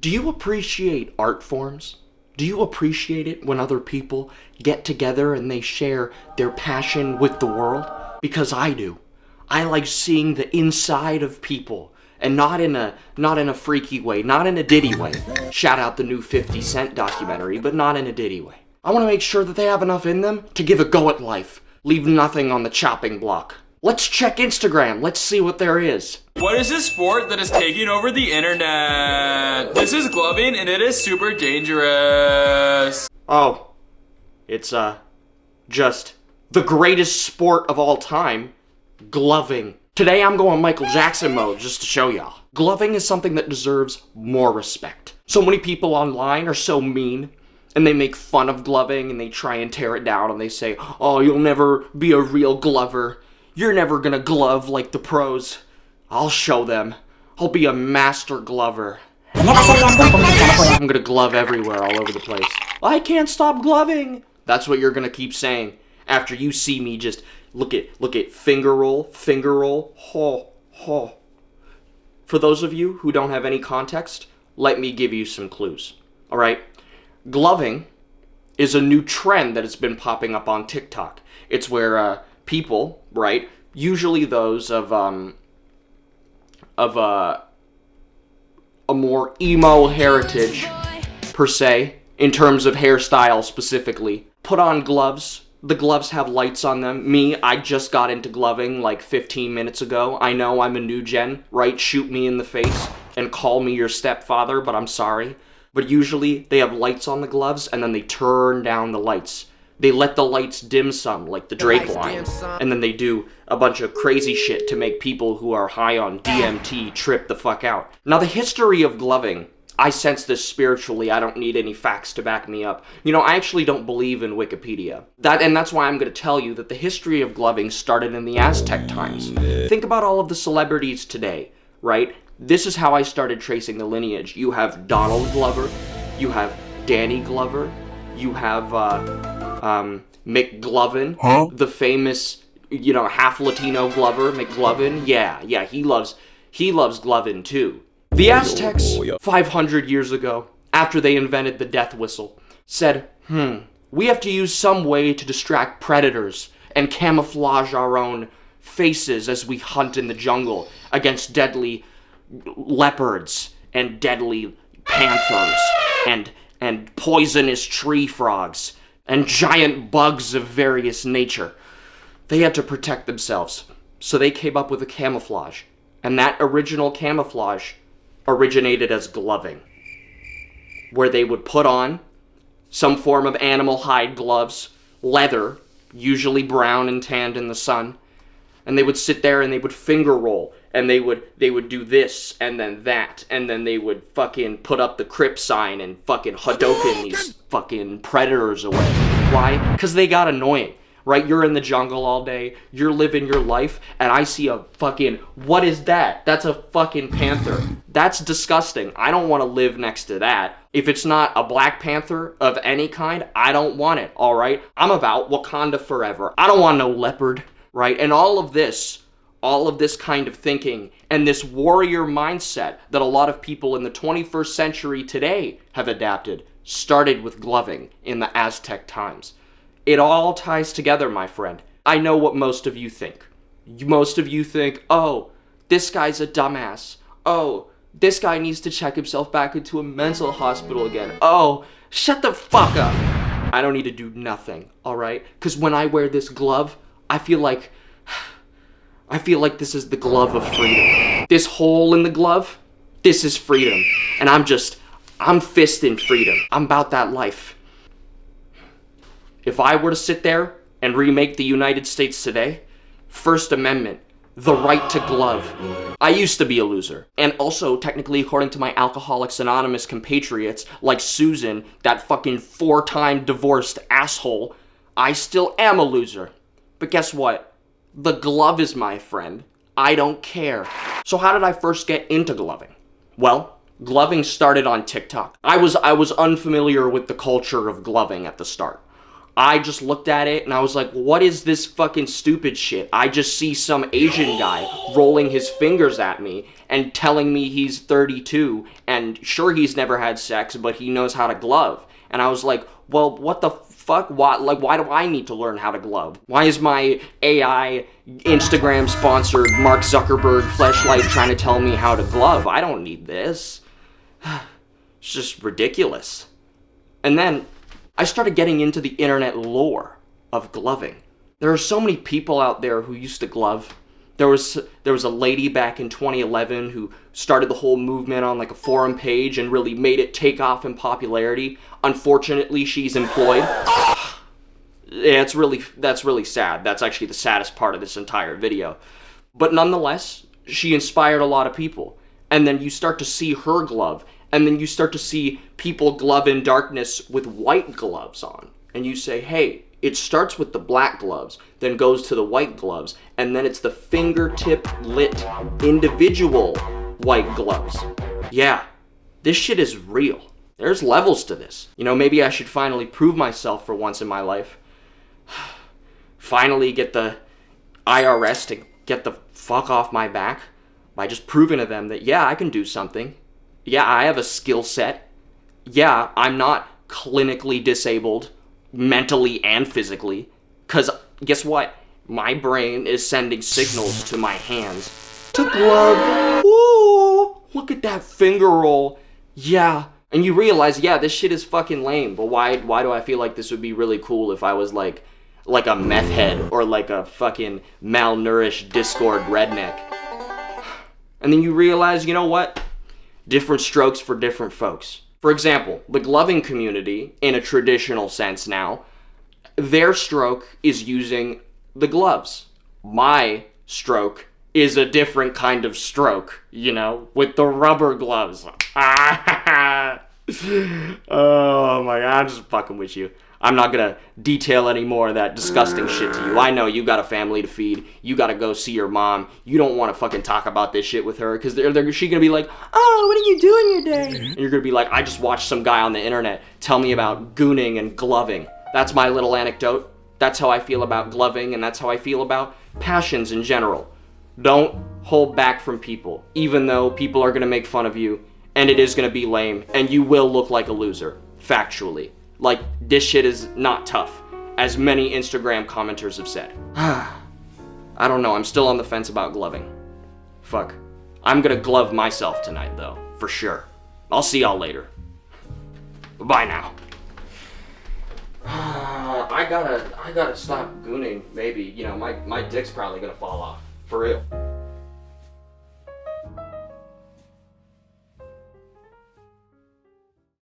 Do you appreciate art forms? Do you appreciate it when other people get together and they share their passion with the world? Because I do. I like seeing the inside of people, and not in a freaky way, not in a Diddy way. Shout out the new 50 Cent documentary, but not in a Diddy way. I want to make sure that they have enough in them to give a go at life. Leave nothing on the chopping block. Let's check Instagram. Let's see what there is. What is this sport that is taking over the internet? This is gloving and it is super dangerous. Oh, it's just the greatest sport of all time, gloving. Today I'm going Michael Jackson mode just to show y'all. Gloving is something that deserves more respect. So many people online are so mean, and they make fun of gloving and they try and tear it down and they say, oh, you'll never be a real glover. You're never gonna glove like the pros. I'll show them. I'll be a master glover. I'm gonna glove everywhere, all over the place. I can't stop gloving. That's what you're gonna keep saying after you see me just look at finger roll, ho, ho. For those of you who don't have any context, let me give you some clues. All right, gloving is a new trend that has been popping up on TikTok. It's where people, right, usually those of a more emo heritage, per se, in terms of hairstyle specifically, put on gloves. The gloves have lights on them. Me, I just got into gloving like 15 minutes ago. I know I'm a new gen, right? Shoot me in the face and call me your stepfather, but I'm sorry. But usually they have lights on the gloves and then they turn down the lights. They let the lights dim some, like the Drake line, and then they do a bunch of crazy shit to make people who are high on DMT trip the fuck out. Now, the history of gloving, I sense this spiritually. I don't need any facts to back me up. You know, I actually don't believe in Wikipedia. That's why I'm going to tell you that the history of gloving started in the Aztec times. Think about all of the celebrities today, right? This is how I started tracing the lineage. You have Donald Glover, you have Danny Glover, you have McGlovin, the famous, you know, half Latino Glover, McGlovin. Yeah, he loves glovin too. The Aztecs, 500 years ago, after they invented the death whistle, said, we have to use some way to distract predators and camouflage our own faces as we hunt in the jungle against deadly leopards and deadly panthers and poisonous tree frogs and giant bugs of various nature. They had to protect themselves, so they came up with a camouflage, and that original camouflage originated as gloving, where they would put on some form of animal hide gloves, leather, usually brown and tanned in the sun, and they would sit there and they would finger roll, and they would do this and then that, and then they would fucking put up the Crip sign and fucking Hadoken these fucking predators away. Why? Because they got annoying, right? You're in the jungle all day, you're living your life, and I see a fucking, what is that? That's a fucking panther. That's disgusting. I don't want to live next to that. If it's not a black panther of any kind, I don't want it, all right? I'm about Wakanda forever. I don't want no leopard, right? And all of this kind of thinking and this warrior mindset that a lot of people in the 21st century today have adapted started with gloving in the Aztec times. It all ties together, my friend. I know what most of you think. Most of you think, oh, this guy's a dumbass. Oh, this guy needs to check himself back into a mental hospital again. Oh, shut the fuck up. I don't need to do nothing, all right? Because when I wear this glove, I feel like this is the glove of freedom. This hole in the glove, this is freedom. And I'm fisting freedom. I'm about that life. If I were to sit there and remake the United States today, First Amendment, the right to glove. I used to be a loser. And also, technically, according to my Alcoholics Anonymous compatriots, like Susan, that fucking 4-time divorced asshole, I still am a loser. But guess what? The glove is my friend. I don't care. So how did I first get into gloving? Well, gloving started on TikTok. I was unfamiliar with the culture of gloving at the start. I just looked at it and I was like, what is this fucking stupid shit? I just see some Asian guy rolling his fingers at me and telling me he's 32 and sure he's never had sex, but he knows how to glove. And I was like, well, what the fuck? Why do I need to learn how to glove? Why is my AI Instagram sponsored Mark Zuckerberg fleshlight trying to tell me how to glove? I don't need this. It's just ridiculous. And then I started getting into the internet lore of gloving. There are so many people out there who used to glove. There was a lady back in 2011 who started the whole movement on like a forum page and really made it take off in popularity. Unfortunately, she's employed. Yeah, that's really sad. That's actually the saddest part of this entire video. But nonetheless, she inspired a lot of people. And then you start to see her glove. And then you start to see people glove in darkness with white gloves on. And you say, hey, it starts with the black gloves, then goes to the white gloves, and then it's the fingertip lit individual white gloves. Yeah, this shit is real. There's levels to this. You know, maybe I should finally prove myself for once in my life. Finally get the IRS to get the fuck off my back by just proving to them that, yeah, I can do something. Yeah, I have a skill set. Yeah, I'm not clinically disabled, mentally and physically. Because guess what? My brain is sending signals to my hands to glove. Ooh, look at that finger roll. Yeah. And you realize, yeah, this shit is fucking lame. But why do I feel like this would be really cool if I was like a meth head or like a fucking malnourished Discord redneck? And then you realize, you know what? Different strokes for different folks. For example, the gloving community, in a traditional sense now, their stroke is using the gloves. My stroke is a different kind of stroke, you know, with the rubber gloves. Oh my God, I'm just fucking with you. I'm not gonna detail any more of that disgusting shit to you. I know you got a family to feed. You gotta go see your mom. You don't want to fucking talk about this shit with her because she's gonna be like, oh, what are you doing your day? And you're gonna be like, I just watched some guy on the internet tell me about gooning and gloving. That's my little anecdote. That's how I feel about gloving, and that's how I feel about passions in general. Don't hold back from people, even though people are gonna make fun of you, and it is gonna be lame, and you will look like a loser, factually. Like, this shit is not tough, as many Instagram commenters have said. I don't know, I'm still on the fence about gloving. Fuck. I'm gonna glove myself tonight, though, for sure. I'll see y'all later. Bye now. I gotta stop gooning, maybe. You know, my dick's probably gonna fall off. For real.